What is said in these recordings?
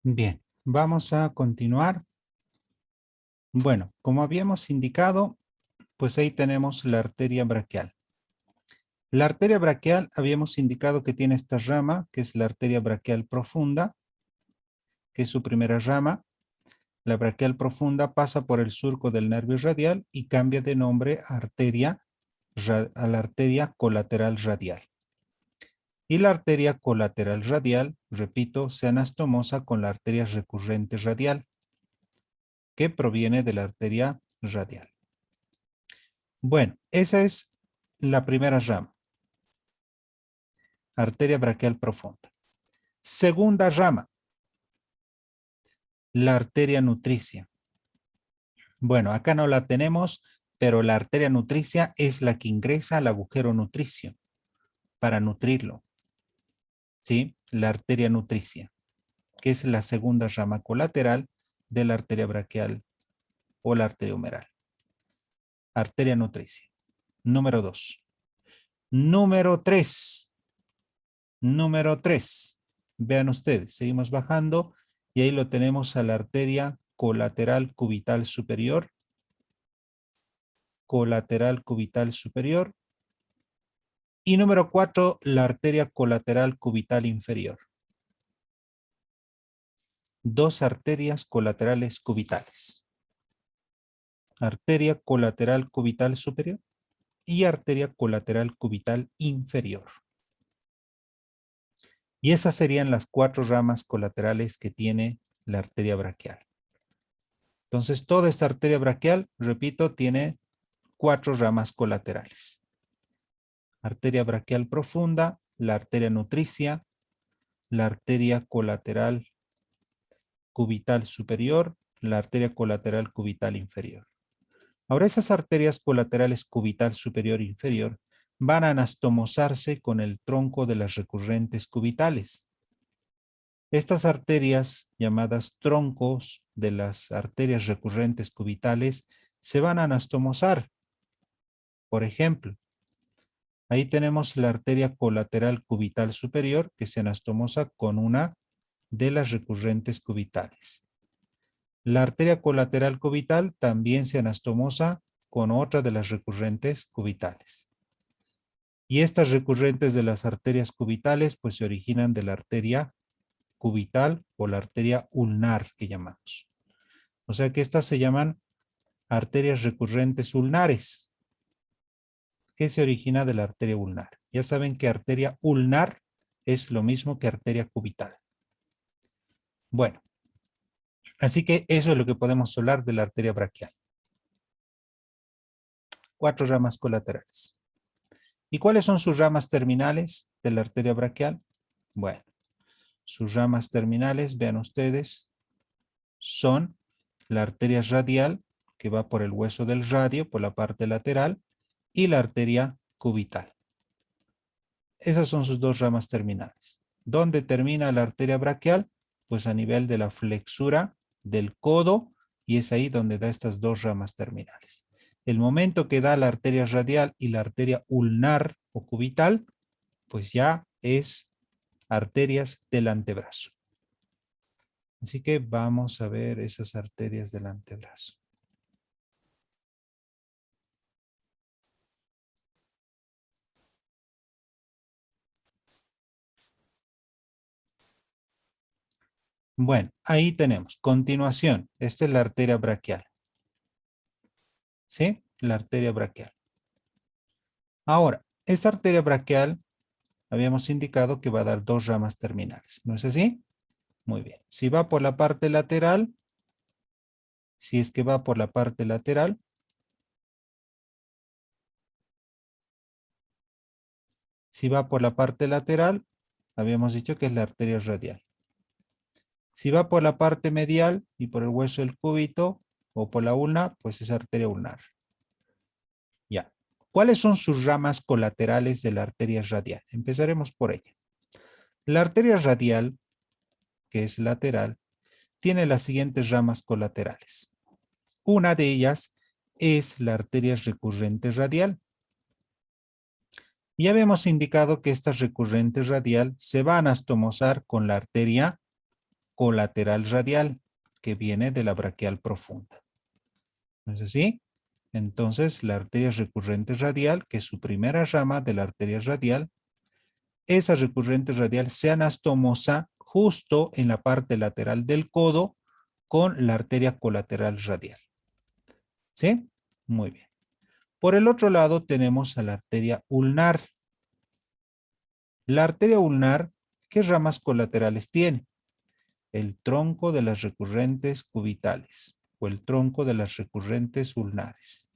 Bien, vamos a continuar. Bueno, como habíamos indicado, pues ahí tenemos la arteria braquial. La arteria braquial habíamos indicado que tiene esta rama, que es la arteria braquial profunda, que es su primera rama. La braquial profunda pasa por el surco del nervio radial y cambia de nombre a la arteria colateral radial. Y la arteria colateral radial, repito, se anastomosa con la arteria recurrente radial, que proviene de la arteria radial. Bueno, esa es la primera rama, arteria braquial profunda. Segunda rama, la arteria nutricia. Bueno, acá no la tenemos, pero la arteria nutricia es la que ingresa al agujero nutricio para nutrirlo. ¿Sí? La arteria nutricia, que es la segunda rama colateral de la arteria braquial o la arteria humeral. Arteria nutricia. Número 2. Número 3. Número 3. Vean ustedes, seguimos bajando y ahí lo tenemos a la arteria colateral cubital superior. Colateral cubital superior. Y número 4, la arteria colateral cubital inferior. Dos arterias colaterales cubitales. Arteria colateral cubital superior y arteria colateral cubital inferior. Y esas serían las 4 ramas colaterales que tiene la arteria braquial. Entonces, toda esta arteria braquial, repito, tiene 4 ramas colaterales. Arteria braquial profunda, la arteria nutricia, la arteria colateral cubital superior, la arteria colateral cubital inferior. Ahora, esas arterias colaterales cubital superior e inferior van a anastomosarse con el tronco de las recurrentes cubitales. Estas arterias, llamadas troncos de las arterias recurrentes cubitales, se van a anastomosar. Por ejemplo, ahí tenemos la arteria colateral cubital superior que se anastomosa con una de las recurrentes cubitales. La arteria colateral cubital también se anastomosa con otra de las recurrentes cubitales. Y estas recurrentes de las arterias cubitales pues se originan de la arteria cubital o la arteria ulnar que llamamos. O sea que estas se llaman arterias recurrentes ulnares, que se origina de la arteria ulnar. Ya saben que arteria ulnar es lo mismo que arteria cubital. Bueno, así que eso es lo que podemos hablar de la arteria braquial. 4 ramas colaterales. ¿Y cuáles son sus ramas terminales de la arteria braquial? Bueno, sus ramas terminales, vean ustedes, son la arteria radial, que va por el hueso del radio, por la parte lateral, y la arteria cubital. Esas son sus 2 ramas terminales. ¿Dónde termina la arteria braquial? Pues a nivel de la flexura del codo, y es ahí donde da estas 2 ramas terminales. El momento que da la arteria radial y la arteria ulnar o cubital, pues ya es arterias del antebrazo. Así que vamos a ver esas arterias del antebrazo. Bueno, ahí tenemos. Continuación, esta es la arteria braquial. ¿Sí? La arteria braquial. Ahora, esta arteria braquial habíamos indicado que va a dar 2 ramas terminales. ¿No es así? Muy bien. Si va por la parte lateral, si es que va por la parte lateral, si va por la parte lateral, habíamos dicho que es la arteria radial. Si va por la parte medial y por el hueso del cúbito o por la ulna, pues es arteria ulnar. Ya. ¿Cuáles son sus ramas colaterales de la arteria radial? Empezaremos por ella. La arteria radial, que es lateral, tiene las siguientes ramas colaterales. Una de ellas es la arteria recurrente radial. Ya habíamos indicado que esta recurrente radial se va a anastomosar con la arteria colateral radial que viene de la braquial profunda. ¿No es así? Entonces, la arteria recurrente radial, que es su primera rama de la arteria radial, esa recurrente radial se anastomosa justo en la parte lateral del codo con la arteria colateral radial. ¿Sí? Muy bien. Por el otro lado tenemos a la arteria ulnar. La arteria ulnar, ¿qué ramas colaterales tiene? El tronco de las recurrentes cubitales o el tronco de las recurrentes ulnares.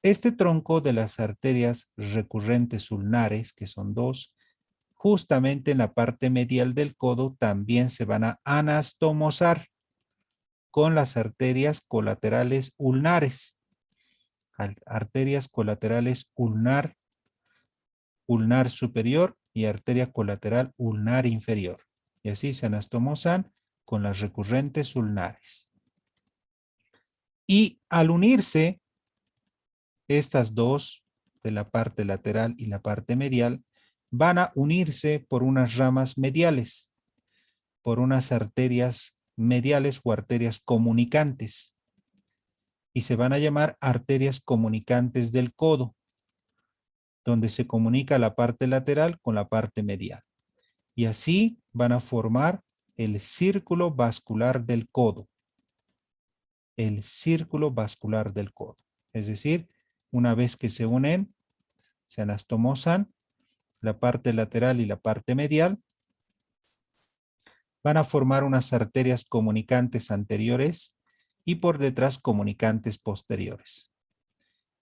Este tronco de las arterias recurrentes ulnares, que son dos, justamente en la parte medial del codo también se van a anastomosar con las arterias colaterales ulnares. Arterias colaterales ulnar, ulnar superior y arteria colateral ulnar inferior. Y así se anastomosan con las recurrentes ulnares. Y al unirse estas dos, de la parte lateral y la parte medial, van a unirse por unas ramas mediales, por unas arterias mediales o arterias comunicantes. Y se van a llamar arterias comunicantes del codo, donde se comunica la parte lateral con la parte medial. Y así van a formar el círculo vascular del codo. El círculo vascular del codo. Es decir, una vez que se unen, se anastomosan la parte lateral y la parte medial, van a formar unas arterias comunicantes anteriores y por detrás comunicantes posteriores.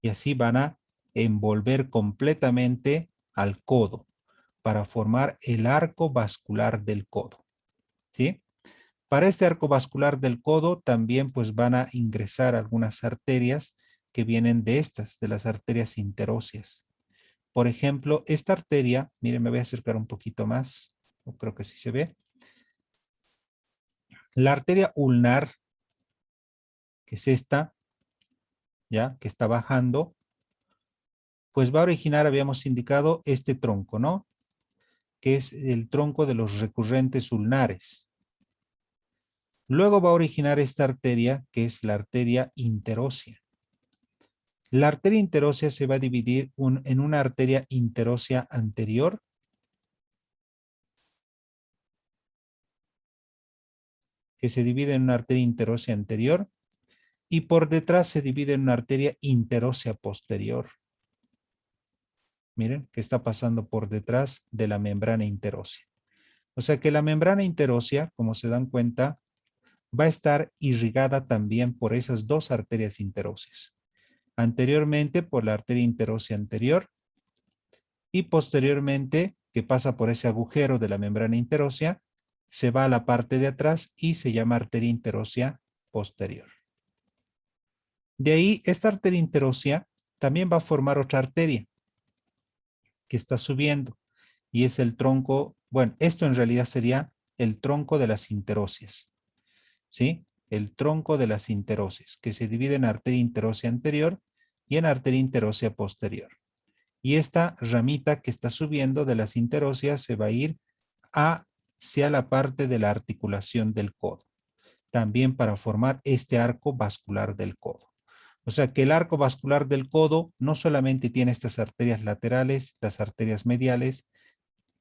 Y así van a envolver completamente al codo para formar el arco vascular del codo. ¿Sí? Para este arco vascular del codo también pues van a ingresar algunas arterias que vienen de estas, de las arterias interóseas. Por ejemplo, esta arteria, miren, me voy a acercar un poquito más, creo que sí se ve. La arteria ulnar, que es esta, ya, que está bajando, pues va a originar, habíamos indicado, este tronco, ¿no? Que es el tronco de los recurrentes ulnares. Luego va a originar esta arteria, que es la arteria interósea. La arteria interósea se va a dividir en una arteria interósea anterior, que se divide en una arteria interósea anterior, y por detrás se divide en una arteria interósea posterior. Miren, que está pasando por detrás de la membrana interósea. O sea que la membrana interósea, como se dan cuenta, va a estar irrigada también por esas dos arterias interóseas. Anteriormente por la arteria interósea anterior y posteriormente, que pasa por ese agujero de la membrana interósea, se va a la parte de atrás y se llama arteria interósea posterior. De ahí, esta arteria interósea también va a formar otra arteria que está subiendo y es el tronco, bueno, esto en realidad sería el tronco de las interóseas, ¿sí? El tronco de las interóseas, que se divide en arteria interósea anterior y en arteria interósea posterior. Y esta ramita que está subiendo de las interóseas se va a ir hacia la parte de la articulación del codo, también para formar este arco vascular del codo. O sea que el arco vascular del codo no solamente tiene estas arterias laterales, las arterias mediales,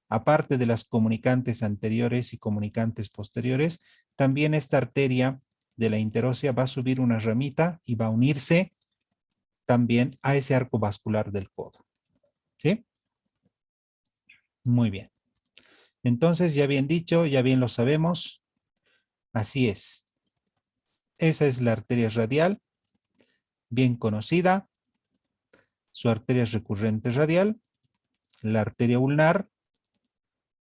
aparte de las comunicantes anteriores y comunicantes posteriores, también esta arteria de la interósea va a subir una ramita y va a unirse también a ese arco vascular del codo. ¿Sí? Muy bien. Entonces, ya bien dicho, ya bien lo sabemos. Así es. Esa es la arteria radial, bien conocida. Su arteria recurrente radial. La arteria ulnar.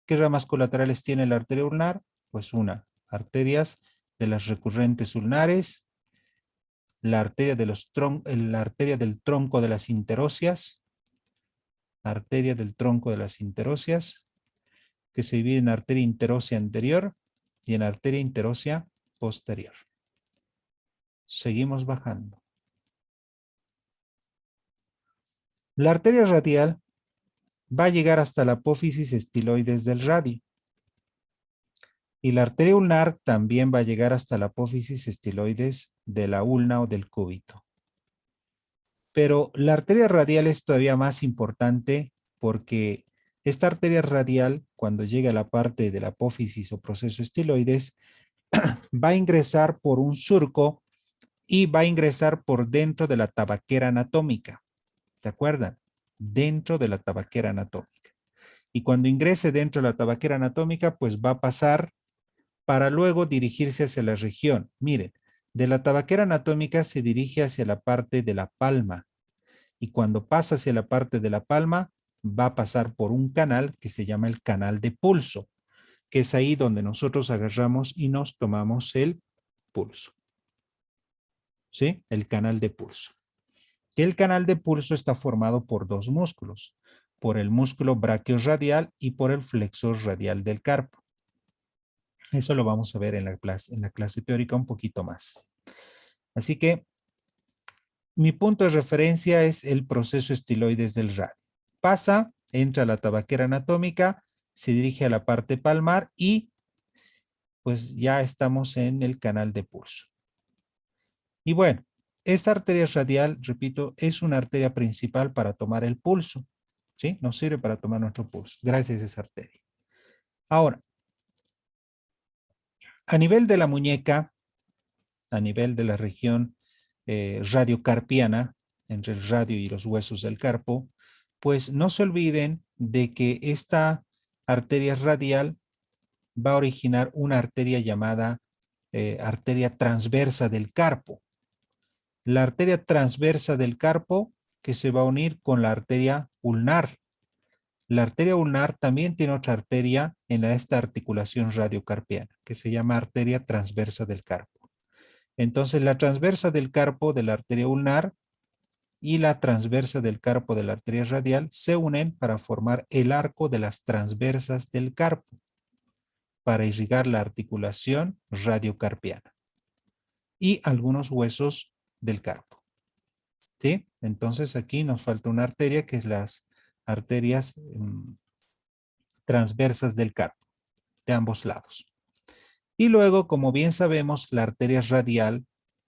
¿Qué ramas colaterales tiene la arteria ulnar? Pues una, arterias de las recurrentes ulnares, la arteria, la arteria del tronco de las interóseas, arteria del tronco de las interóseas, que se divide en arteria interósea anterior y en arteria interósea posterior. Seguimos bajando. La arteria radial va a llegar hasta la apófisis estiloides del radio. Y la arteria ulnar también va a llegar hasta la apófisis estiloides de la ulna o del cúbito. Pero la arteria radial es todavía más importante porque esta arteria radial, cuando llega a la parte de la apófisis o proceso estiloides, va a ingresar por un surco y va a ingresar por dentro de la tabaquera anatómica. ¿Se acuerdan? Dentro de la tabaquera anatómica. Y cuando ingrese dentro de la tabaquera anatómica, pues va a pasar para luego dirigirse hacia la región. Miren, de la tabaquera anatómica se dirige hacia la parte de la palma. Y cuando pasa hacia la parte de la palma, va a pasar por un canal que se llama el canal de pulso, que es ahí donde nosotros agarramos y nos tomamos el pulso. ¿Sí? El canal de pulso. El canal de pulso está formado por dos músculos, por el músculo brachiorradial y por el flexor radial del carpo. Eso lo vamos a ver en la clase teórica un poquito más. Así que mi punto de referencia es el proceso estiloides del radio. Pasa, entra a la tabaquera anatómica, se dirige a la parte palmar y pues ya estamos en el canal de pulso. Y bueno, esta arteria radial, repito, es una arteria principal para tomar el pulso. ¿Sí? Nos sirve para tomar nuestro pulso, gracias a esa arteria. Ahora, a nivel de la muñeca, a nivel de la región radiocarpiana, entre el radio y los huesos del carpo, pues no se olviden de que esta arteria radial va a originar una arteria llamada arteria transversa del carpo. La arteria transversa del carpo que se va a unir con la arteria ulnar. La arteria ulnar también tiene otra arteria en esta articulación radiocarpiana que se llama arteria transversa del carpo. Entonces la transversa del carpo de la arteria ulnar y la transversa del carpo de la arteria radial se unen para formar el arco de las transversas del carpo para irrigar la articulación radiocarpiana y algunos huesos del carpo. ¿Sí? Entonces aquí nos falta una arteria que es las arterias transversas del carpo de ambos lados. Y luego, como bien sabemos, la arteria radial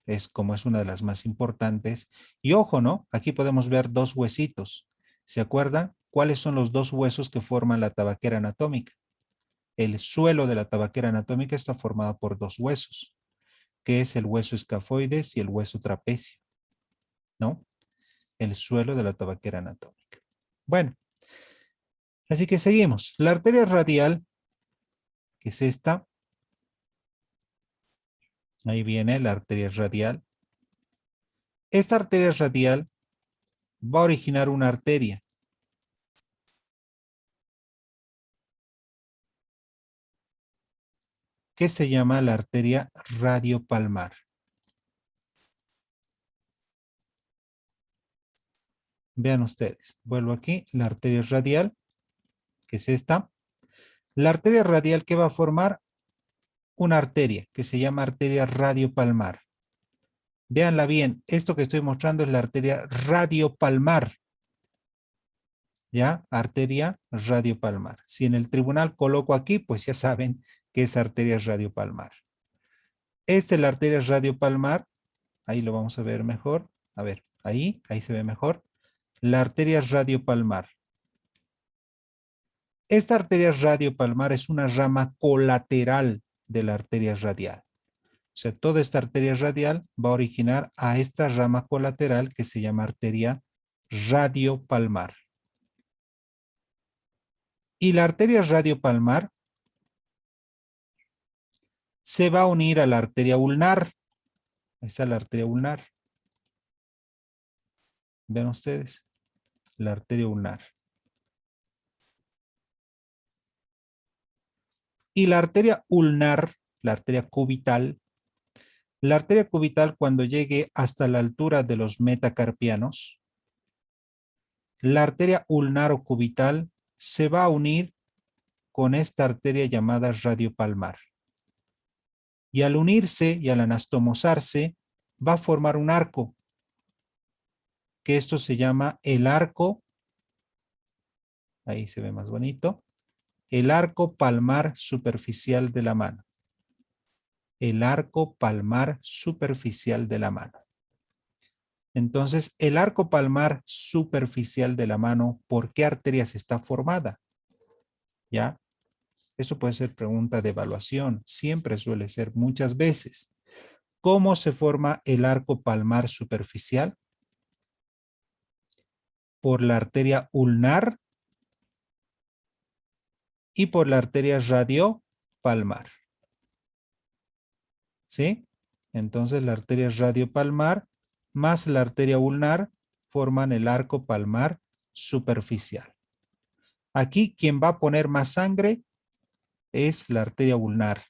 es una de las más importantes. Y ojo, ¿no? Aquí podemos ver dos huesitos. ¿Se acuerdan? ¿Cuáles son los dos huesos que forman la tabaquera anatómica? El suelo de la tabaquera anatómica está formado por dos huesos, que es el hueso escafoides y el hueso trapecio, ¿no? El suelo de la tabaquera anatómica. Bueno, así que seguimos. La arteria radial, que es esta, ahí viene la arteria radial. Esta arteria radial va a originar una arteria que se llama la arteria radiopalmar. Vean ustedes, vuelvo aquí, la arteria radial, que es esta. La arteria radial que va a formar una arteria que se llama arteria radiopalmar. Véanla bien, esto que estoy mostrando es la arteria radiopalmar. ¿Ya? Arteria radiopalmar. Si en el tribunal coloco aquí, pues ya saben que es arteria radiopalmar. Esta es la arteria radiopalmar. Ahí lo vamos a ver mejor. A ver, ahí se ve mejor. La arteria radiopalmar. Esta arteria radiopalmar es una rama colateral de la arteria radial. O sea, toda esta arteria radial va a originar a esta rama colateral que se llama arteria radiopalmar. Y la arteria radiopalmar se va a unir a la arteria ulnar. Ahí está la arteria ulnar. Vean ustedes, la arteria ulnar. Y la arteria ulnar, la arteria cubital cuando llegue hasta la altura de los metacarpianos, la arteria ulnar o cubital se va a unir con esta arteria llamada radiopalmar. Y al unirse y al anastomosarse, va a formar un arco, que esto se llama el arco, ahí se ve más bonito, el arco palmar superficial de la mano. El arco palmar superficial de la mano. Entonces, el arco palmar superficial de la mano, ¿por qué arterias está formada? ¿Ya? Eso puede ser pregunta de evaluación. Siempre suele ser muchas veces. ¿Cómo se forma el arco palmar superficial? Por la arteria ulnar y por la arteria radiopalmar. ¿Sí? Entonces la arteria radiopalmar más la arteria ulnar forman el arco palmar superficial. Aquí quien va a poner más sangre es la arteria ulnar.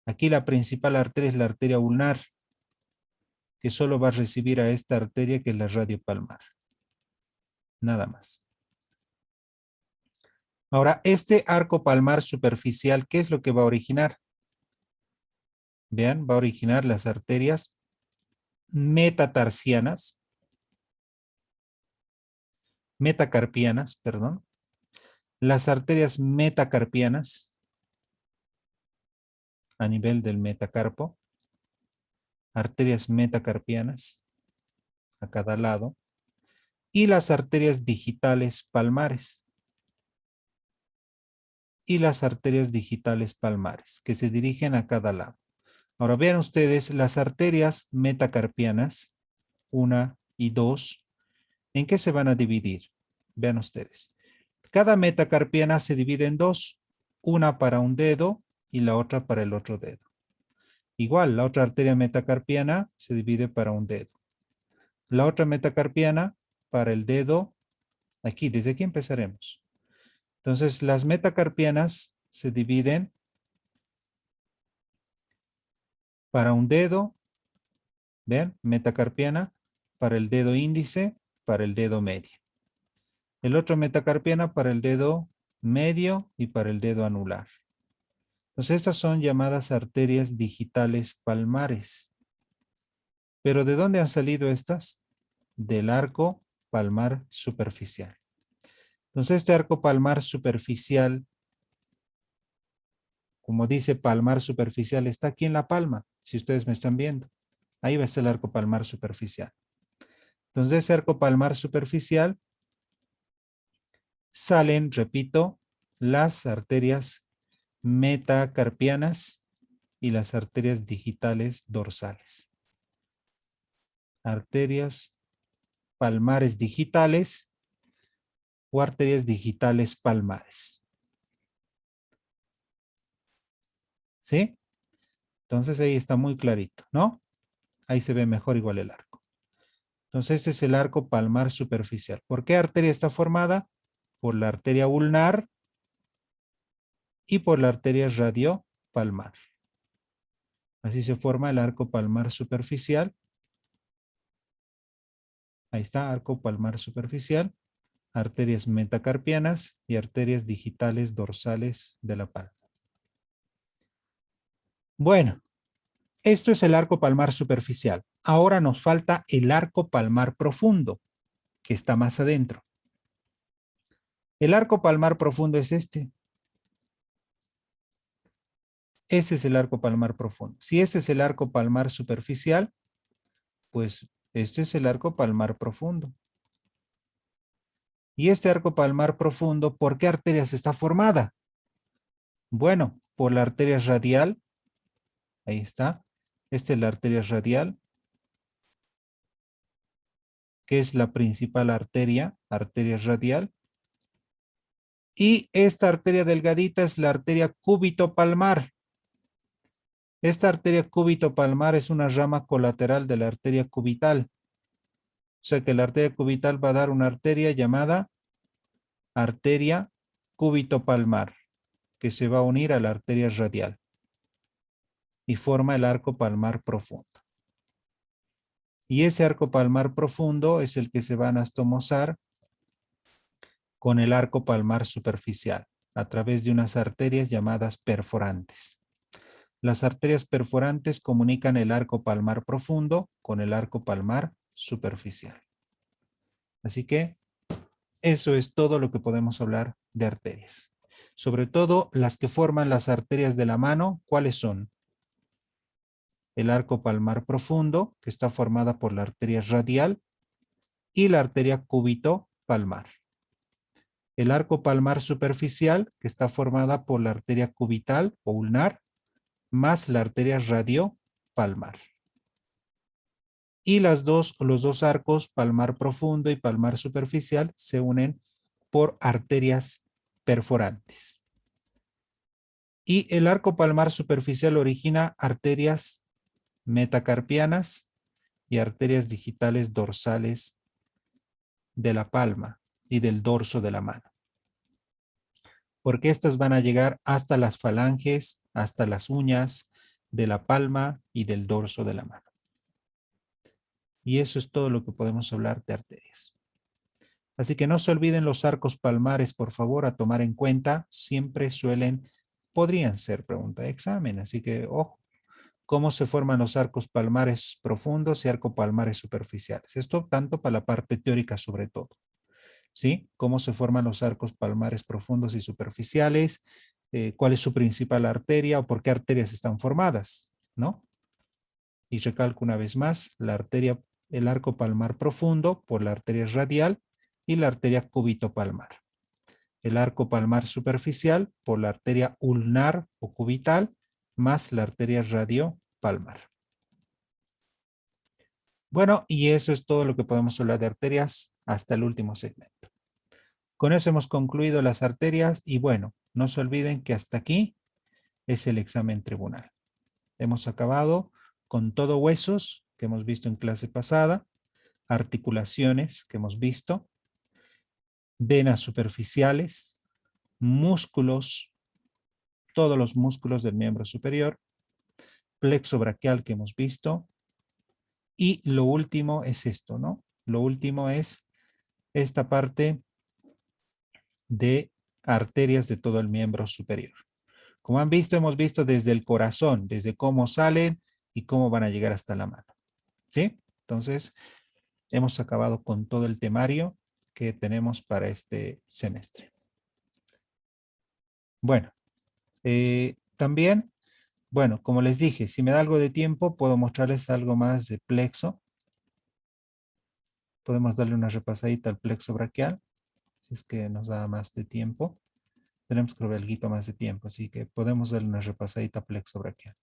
Aquí la principal arteria es la arteria ulnar, que solo va a recibir a esta arteria que es la radiopalmar. Nada más. Ahora, este arco palmar superficial, ¿qué es lo que va a originar? Vean, va a originar las arterias metacarpianas, perdón, las arterias metacarpianas a nivel del metacarpo, arterias metacarpianas a cada lado, y las arterias digitales palmares. Y las arterias digitales palmares, que se dirigen a cada lado. Ahora vean ustedes las arterias metacarpianas, 1 y 2, ¿en qué se van a dividir? Vean ustedes. Cada metacarpiana se divide en dos, una para un dedo y la otra para el otro dedo. Igual, la otra arteria metacarpiana se divide para un dedo. La otra metacarpiana para el dedo, aquí, desde aquí empezaremos. Entonces, las metacarpianas se dividen para un dedo, vean, metacarpiana, para el dedo índice, para el dedo medio. El otro metacarpiana para el dedo medio y para el dedo anular. Entonces estas son llamadas arterias digitales palmares. ¿Pero de dónde han salido estas? Del arco palmar superficial. Entonces este arco palmar superficial, como dice palmar superficial, está aquí en la palma, si ustedes me están viendo. Ahí va a estar el arco palmar superficial. Entonces de ese arco palmar superficial salen, repito, las arterias metacarpianas y las arterias digitales dorsales. Arterias palmares digitales o arterias digitales palmares. ¿Sí? Entonces ahí está muy clarito, ¿no? Ahí se ve mejor igual el arco. Entonces este es el arco palmar superficial. ¿Por qué arteria está formada? Por la arteria ulnar y por la arteria radiopalmar. Así se forma el arco palmar superficial. Ahí está, arco palmar superficial, arterias metacarpianas y arterias digitales dorsales de la palma. Bueno, esto es el arco palmar superficial. Ahora nos falta el arco palmar profundo, que está más adentro. El arco palmar profundo es este. Ese es el arco palmar profundo. Si este es el arco palmar superficial, pues este es el arco palmar profundo. Y este arco palmar profundo, ¿por qué arterias está formada? Bueno, por la arteria radial. Ahí está. Esta es la arteria radial, que es la principal arteria radial. Y esta arteria delgadita es la arteria cúbito-palmar. Esta arteria cúbito-palmar es una rama colateral de la arteria cubital. O sea que la arteria cubital va a dar una arteria llamada arteria cúbito-palmar, que se va a unir a la arteria radial y forma el arco palmar profundo. Y ese arco palmar profundo es el que se va a anastomosar con el arco palmar superficial a través de unas arterias llamadas perforantes. Las arterias perforantes comunican el arco palmar profundo con el arco palmar superficial. Así que eso es todo lo que podemos hablar de arterias. Sobre todo las que forman las arterias de la mano, ¿cuáles son? El arco palmar profundo, que está formada por la arteria radial, y la arteria cúbito palmar. El arco palmar superficial, que está formada por la arteria cubital o ulnar, más la arteria radiopalmar. Y los dos arcos, palmar profundo y palmar superficial, se unen por arterias perforantes. Y el arco palmar superficial origina arterias metacarpianas y arterias digitales dorsales de la palma y del dorso de la mano. Porque estas van a llegar hasta las falanges, hasta las uñas de la palma y del dorso de la mano. Y eso es todo lo que podemos hablar de arterias. Así que no se olviden los arcos palmares, por favor, a tomar en cuenta. Siempre podrían ser pregunta de examen. Así que, ojo, cómo se forman los arcos palmares profundos y arcos palmares superficiales. Esto tanto para la parte teórica sobre todo. ¿Sí? Cómo se forman los arcos palmares profundos y superficiales, cuál es su principal arteria o por qué arterias están formadas, ¿no? Y recalco una vez más, el arco palmar profundo por la arteria radial y la arteria cúbito-palmar. El arco palmar superficial por la arteria ulnar o cubital más la arteria radio-palmar. Bueno, y eso es todo lo que podemos hablar de arterias hasta el último segmento. Con eso hemos concluido las arterias y bueno, no se olviden que hasta aquí es el examen tribunal. Hemos acabado con todo huesos que hemos visto en clase pasada, articulaciones que hemos visto, venas superficiales, músculos, todos los músculos del miembro superior, plexo braquial que hemos visto y lo último es esto, ¿no? Lo último es esta parte de arterias de todo el miembro superior. Como han visto, hemos visto desde el corazón, desde cómo salen y cómo van a llegar hasta la mano. ¿Sí? Entonces, hemos acabado con todo el temario que tenemos para este semestre. Bueno, también, bueno, como les dije, si me da algo de tiempo, puedo mostrarles algo más de plexo. Podemos darle una repasadita al plexo braquial, si es que nos da más de tiempo. Tenemos que ver algo más de tiempo, así que podemos darle una repasadita al plexo braquial.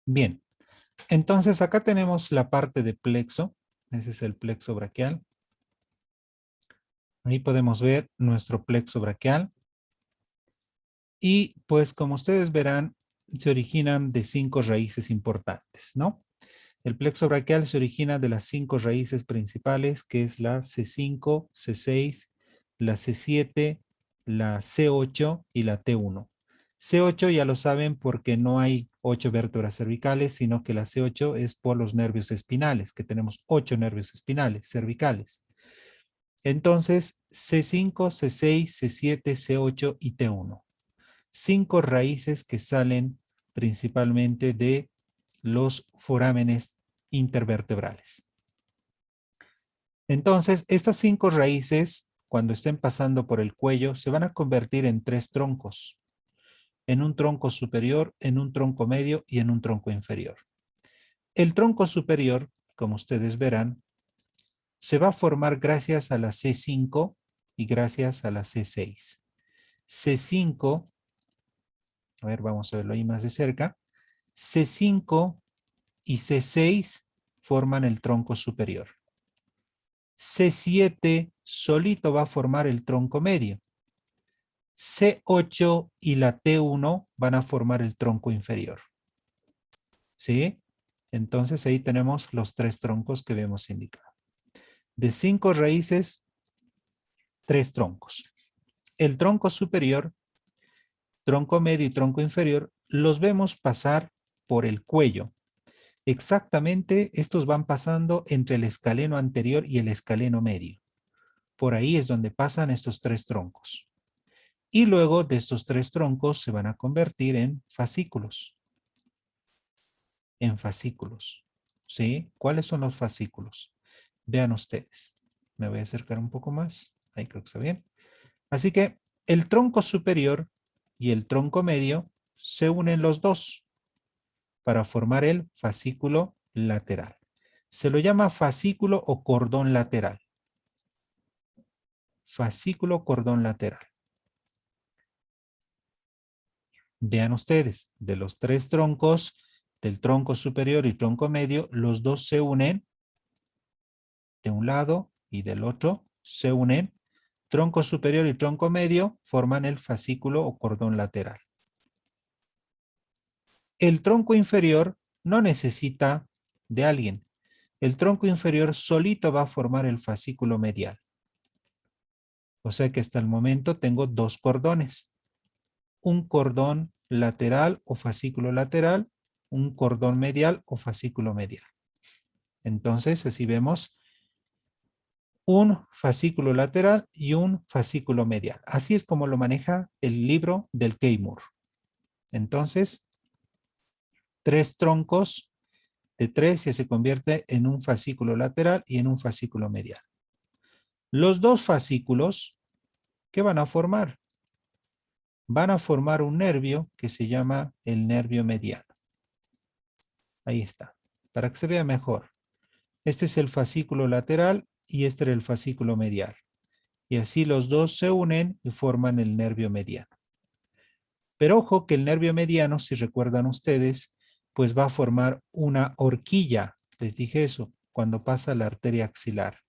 Bien, entonces acá tenemos la parte de plexo. Ese es el plexo braquial. Ahí podemos ver nuestro plexo braquial. Y pues como ustedes verán, se originan de 5 raíces importantes, ¿no? El plexo braquial se origina de las 5 raíces principales, que es la C5, C6, la C7, la C8 y la T1. C8 ya lo saben porque no hay 8 vértebras cervicales, sino que la C8 es por los nervios espinales, que tenemos 8 nervios espinales cervicales. Entonces, C5, C6, C7, C8 y T1. 5 raíces que salen principalmente de los forámenes intervertebrales. Entonces, estas 5 raíces, cuando estén pasando por el cuello, se van a convertir en 3 troncos. En un tronco superior, en un tronco medio y en un tronco inferior. El tronco superior, como ustedes verán, se va a formar gracias a la C5 y gracias a la C6. C5, a ver, vamos a verlo ahí más de cerca. C5 y C6 forman el tronco superior. C7 solito va a formar el tronco medio. C8 y la T1 van a formar el tronco inferior. ¿Sí? Entonces ahí tenemos los tres troncos que habíamos indicado. De 5 raíces, 3 troncos. El tronco superior, tronco medio y tronco inferior, los vemos pasar por el cuello. Exactamente, estos van pasando entre el escaleno anterior y el escaleno medio. Por ahí es donde pasan estos 3 troncos. Y luego de estos 3 troncos se van a convertir en fascículos. En fascículos. ¿Sí? ¿Cuáles son los fascículos? Vean ustedes. Me voy a acercar un poco más. Ahí creo que está bien. Así que el tronco superior y el tronco medio se unen los dos para formar el fascículo lateral. Se lo llama fascículo o cordón lateral. Fascículo cordón lateral. Vean ustedes, de los 3 troncos, del tronco superior y tronco medio, los dos se unen de un lado y del otro, se unen. Tronco superior y tronco medio forman el fascículo o cordón lateral. El tronco inferior no necesita de alguien. El tronco inferior solito va a formar el fascículo medial. O sea que hasta el momento tengo 2 cordones. Un cordón lateral o fascículo lateral, un cordón medial o fascículo medial. Entonces, así vemos un fascículo lateral y un fascículo medial. Así es como lo maneja el libro del Keymore. Entonces, 3 troncos de 3 ya se convierte en un fascículo lateral y en un fascículo medial. Los 2 fascículos, ¿qué van a formar? Van a formar un nervio que se llama el nervio mediano. Ahí está, para que se vea mejor. Este es el fascículo lateral y este era el fascículo medial. Y así los dos se unen y forman el nervio mediano. Pero ojo que el nervio mediano, si recuerdan ustedes, pues va a formar una horquilla. Les dije eso, cuando pasa la arteria axilar.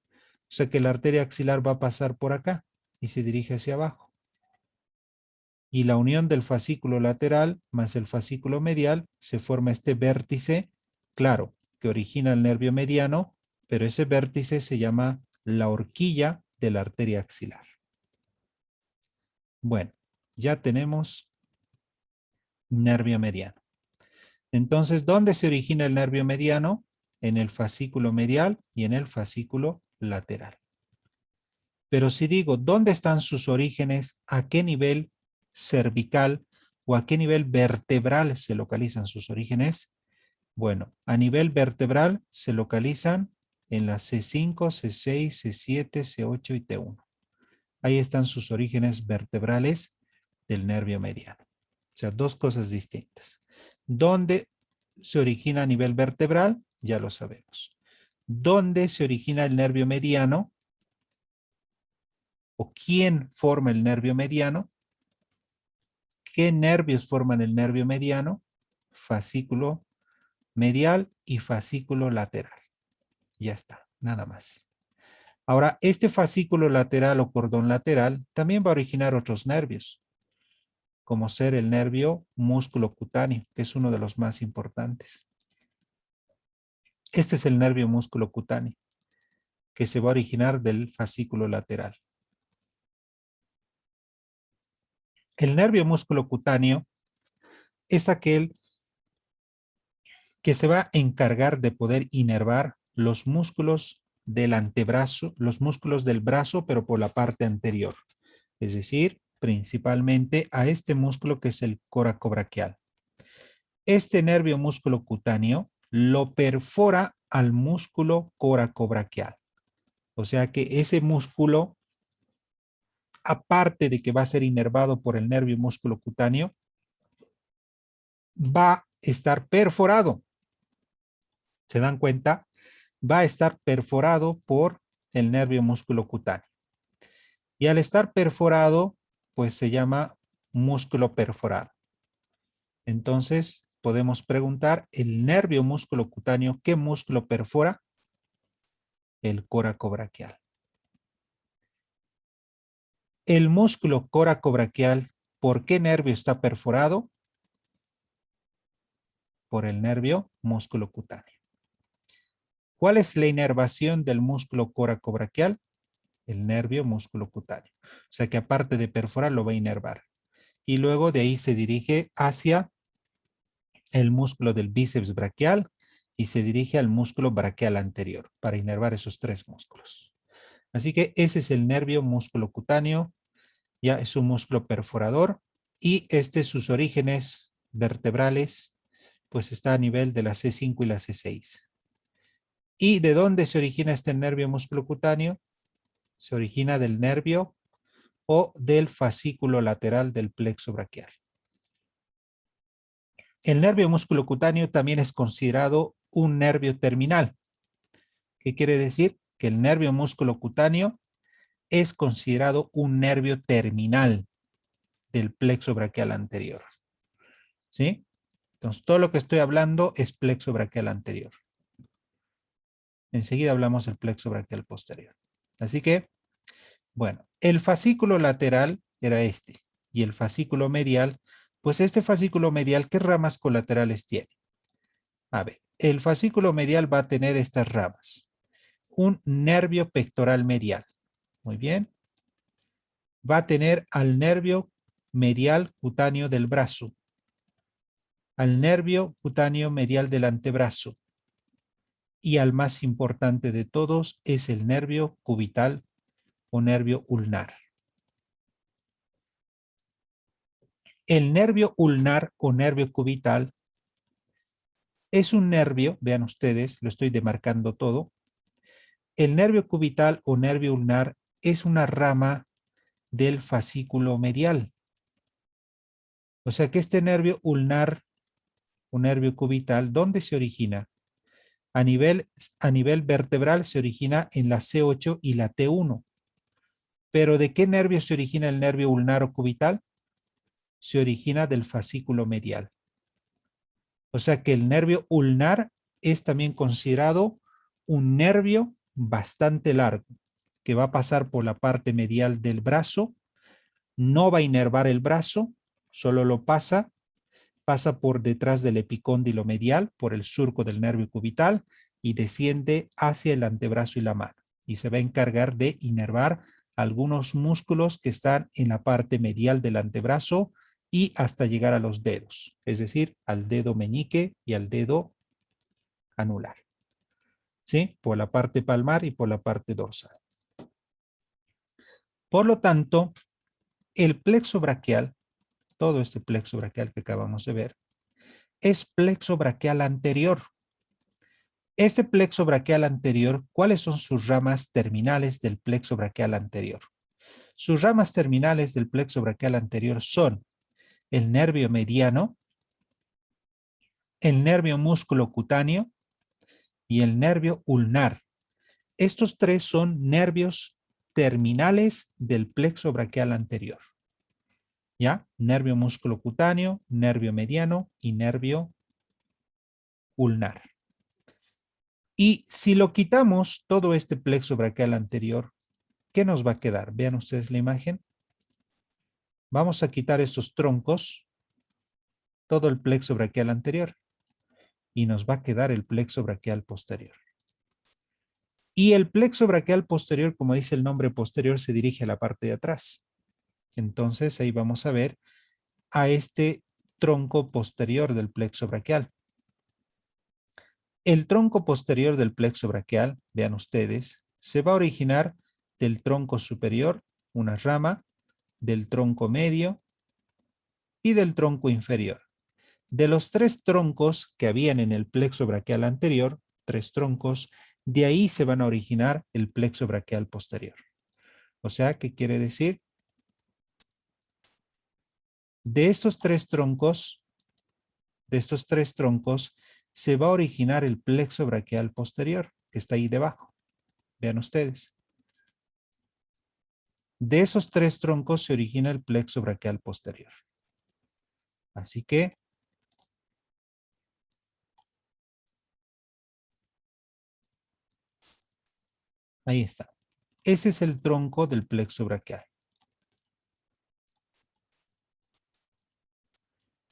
O sea que la arteria axilar va a pasar por acá y se dirige hacia abajo. Y la unión del fascículo lateral más el fascículo medial se forma este vértice, claro, que origina el nervio mediano, pero ese vértice se llama la horquilla de la arteria axilar. Bueno, ya tenemos nervio mediano. Entonces, ¿dónde se origina el nervio mediano? En el fascículo medial y en el fascículo lateral. Pero si digo, ¿dónde están sus orígenes? ¿A qué nivel cervical o a qué nivel vertebral se localizan sus orígenes? Bueno, a nivel vertebral se localizan en la C5, C6, C7, C8 y T1. Ahí están sus orígenes vertebrales del nervio mediano. O sea, 2 cosas distintas. ¿Dónde se origina a nivel vertebral? Ya lo sabemos. ¿Dónde se origina el nervio mediano? ¿O quién forma el nervio mediano? ¿Qué nervios forman el nervio mediano? Fascículo medial y fascículo lateral. Ya está, nada más. Ahora, este fascículo lateral o cordón lateral también va a originar otros nervios, como ser el nervio músculo cutáneo, que es uno de los más importantes. Este es el nervio músculo cutáneo, que se va a originar del fascículo lateral. El nervio músculo cutáneo es aquel que se va a encargar de poder inervar los músculos del antebrazo, los músculos del brazo, pero por la parte anterior. Es decir, principalmente a este músculo que es el coracobraquial. Este nervio músculo cutáneo lo perfora al músculo coracobraquial. O sea que ese músculo, aparte de que va a ser inervado por el nervio músculo cutáneo, va a estar perforado. ¿Se dan cuenta? Va a estar perforado por el nervio músculo cutáneo. Y al estar perforado, pues se llama músculo perforado. Entonces, podemos preguntar, el nervio músculo cutáneo, ¿qué músculo perfora? El coracobraquial. El músculo coracobraquial, ¿por qué nervio está perforado? Por el nervio músculo cutáneo. ¿Cuál es la inervación del músculo coracobraquial? El nervio músculo cutáneo. O sea que aparte de perforar, lo va a inervar. Y luego de ahí se dirige hacia el músculo del bíceps braquial y se dirige al músculo braquial anterior para inervar esos tres músculos. Así que ese es el nervio músculo cutáneo. Ya es un músculo perforador y sus orígenes vertebrales pues está a nivel de la C5 y la C6. ¿Y de dónde se origina este nervio músculo cutáneo? Se origina del nervio o del fascículo lateral del plexo braquial. El nervio músculo cutáneo también es considerado un nervio terminal. ¿Qué quiere decir? Que el nervio músculo cutáneo es considerado un nervio terminal del plexo braquial anterior. ¿Sí? Entonces, todo lo que estoy hablando es plexo braquial anterior. Enseguida hablamos del plexo braquial posterior. Así que, bueno, el fascículo lateral era este. Y el fascículo medial, pues este fascículo medial, ¿qué ramas colaterales tiene? A ver, el fascículo medial va a tener estas ramas. Un nervio pectoral medial. Muy bien. Va a tener al nervio medial cutáneo del brazo. Al nervio cutáneo medial del antebrazo. Y al más importante de todos es el nervio cubital o nervio ulnar. El nervio ulnar o nervio cubital es un nervio, vean ustedes, lo estoy demarcando todo. El nervio cubital o nervio ulnar es una rama del fascículo medial. O sea que este nervio ulnar o nervio cubital, ¿dónde se origina? A nivel vertebral se origina en la C8 y la T1. ¿Pero de qué nervio se origina el nervio ulnar o cubital? Se origina del fascículo medial. O sea que el nervio ulnar es también considerado un nervio bastante largo, que va a pasar por la parte medial del brazo, no va a inervar el brazo, solo lo pasa por detrás del epicóndilo medial, por el surco del nervio cubital, y desciende hacia el antebrazo y la mano. Y se va a encargar de inervar algunos músculos que están en la parte medial del antebrazo y hasta llegar a los dedos, es decir, al dedo meñique y al dedo anular. ¿Sí? Por la parte palmar y por la parte dorsal. Por lo tanto, el plexo braquial, todo este plexo braquial que acabamos de ver, es plexo braquial anterior. Este plexo braquial anterior, ¿cuáles son sus ramas terminales del plexo braquial anterior? Sus ramas terminales del plexo braquial anterior son el nervio mediano, el nervio músculo cutáneo y el nervio ulnar. Estos tres son nervios terminales del plexo braquial anterior. ¿Ya? Nervio músculo cutáneo, nervio mediano y nervio ulnar. Y si lo quitamos todo este plexo braquial anterior, ¿qué nos va a quedar? Vean ustedes la imagen. Vamos a quitar estos troncos, todo el plexo braquial anterior, y nos va a quedar el plexo braquial posterior. Y el plexo braquial posterior, como dice el nombre posterior, se dirige a la parte de atrás. Entonces ahí vamos a ver a este tronco posterior del plexo braquial. El tronco posterior del plexo braquial, vean ustedes, se va a originar del tronco superior, una rama, del tronco medio y del tronco inferior. De los tres troncos que habían en el plexo braquial anterior, tres troncos, de ahí se van a originar el plexo braquial posterior. O sea, ¿qué quiere decir? De estos tres troncos, se va a originar el plexo braquial posterior, que está ahí debajo. Vean ustedes. De esos tres troncos se origina el plexo braquial posterior. Así que Ahí está. Ese es el tronco del plexo braquial.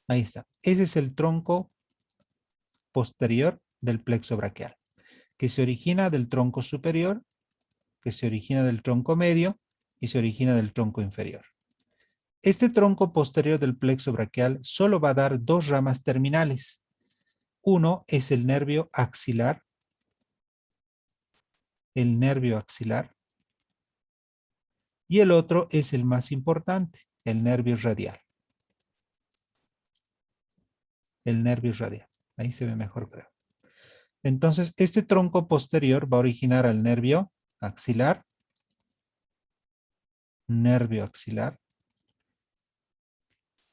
Ahí está. Ese es el tronco posterior del plexo braquial, que se origina del tronco superior, que se origina del tronco medio y se origina del tronco inferior. Este tronco posterior del plexo braquial solo va a dar dos ramas terminales. Uno es el nervio axilar, y el otro es el más importante, el nervio radial. Ahí se ve mejor, creo. Entonces, este tronco posterior va a originar al nervio axilar,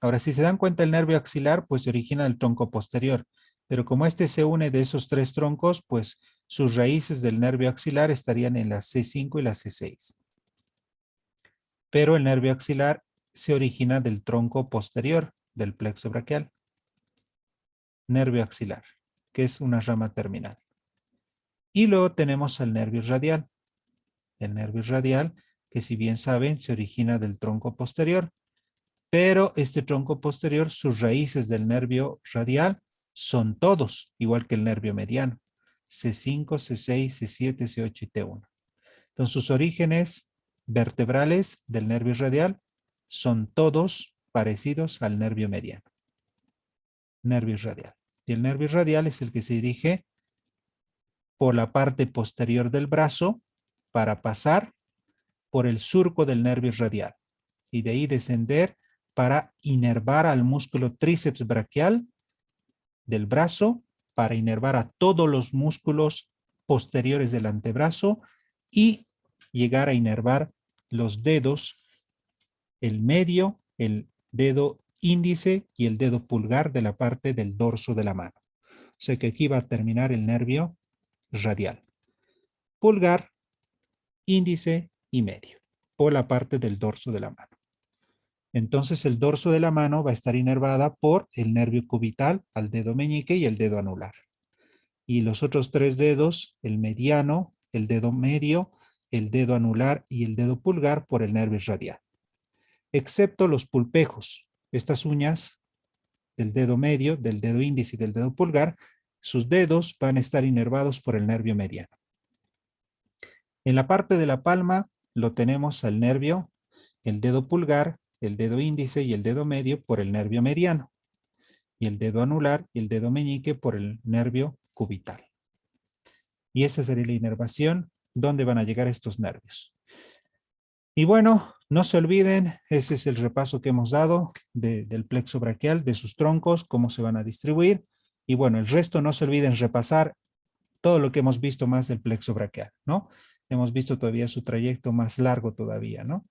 Ahora, si se dan cuenta, el nervio axilar, pues se origina del tronco posterior. Pero como este se une de esos tres troncos, pues sus raíces del nervio axilar estarían en la C5 y la C6. Pero el nervio axilar se origina del tronco posterior del plexo braquial. Nervio axilar, que es una rama terminal. Y luego tenemos al nervio radial. El nervio radial, que si bien saben, se origina del tronco posterior. Pero este tronco posterior, sus raíces del nervio radial son todos, igual que el nervio mediano. C5, C6, C7, C8 y T1. Entonces sus orígenes vertebrales del nervio radial son todos parecidos al nervio mediano. Nervio radial. Y el nervio radial es el que se dirige por la parte posterior del brazo para pasar por el surco del nervio radial y de ahí descender para inervar al músculo tríceps braquial del brazo, para inervar a todos los músculos posteriores del antebrazo y llegar a inervar los dedos, el medio, el dedo índice y el dedo pulgar de la parte del dorso de la mano. O sea que aquí va a terminar el nervio radial. Pulgar, índice y medio, por la parte del dorso de la mano. Entonces el dorso de la mano va a estar inervada por el nervio cubital al dedo meñique y el dedo anular. Y los otros tres dedos, el mediano, el dedo medio, el dedo anular y el dedo pulgar por el nervio radial. Excepto los pulpejos, estas uñas del dedo medio, del dedo índice y del dedo pulgar, sus dedos van a estar inervados por el nervio mediano. En la parte de la palma lo tenemos al nervio, el dedo pulgar, el dedo índice y el dedo medio por el nervio mediano, y el dedo anular y el dedo meñique por el nervio cubital. Y esa sería la inervación, donde van a llegar estos nervios. Y bueno, no se olviden, ese es el repaso que hemos dado del plexo braquial, de sus troncos, cómo se van a distribuir. Y bueno, el resto no se olviden repasar todo lo que hemos visto más del plexo braquial, ¿no? Hemos visto todavía su trayecto más largo todavía, ¿no?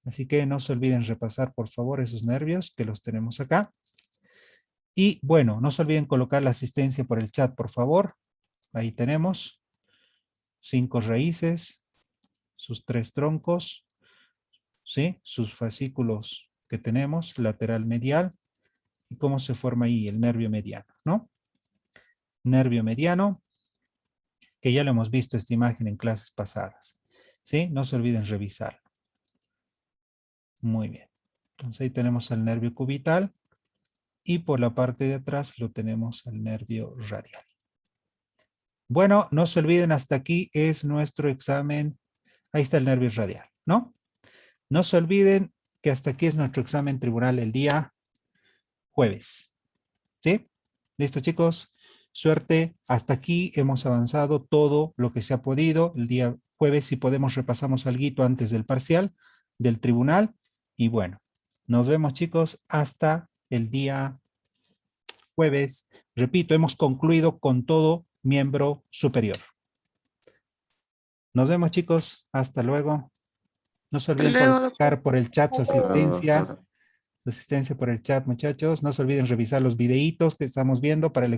Así que no se olviden repasar, por favor, esos nervios que los tenemos acá. Y bueno, no se olviden colocar la asistencia por el chat, por favor. Ahí tenemos 5 raíces, sus 3 troncos, ¿sí? Sus fascículos que tenemos, lateral medial, y cómo se forma ahí el nervio mediano, ¿no? Nervio mediano, que ya lo hemos visto esta imagen en clases pasadas, ¿sí? No se olviden revisar. Muy bien. Entonces ahí tenemos el nervio cubital y por la parte de atrás lo tenemos el nervio radial. Bueno, no se olviden, hasta aquí es nuestro examen. Ahí está el nervio radial, ¿no? No se olviden que hasta aquí es nuestro examen tribunal el día jueves. ¿Sí? ¿Listo, chicos? Suerte. Hasta aquí hemos avanzado todo lo que se ha podido. El día jueves, si podemos, repasamos algo antes del parcial del tribunal. Y bueno, nos vemos, chicos, hasta el día jueves. Repito, hemos concluido con todo miembro superior. Nos vemos, chicos. Hasta luego. No se olviden Luego, colocar por el chat su asistencia. doctor. Su asistencia por el chat, muchachos. No se olviden revisar los videitos que estamos viendo para el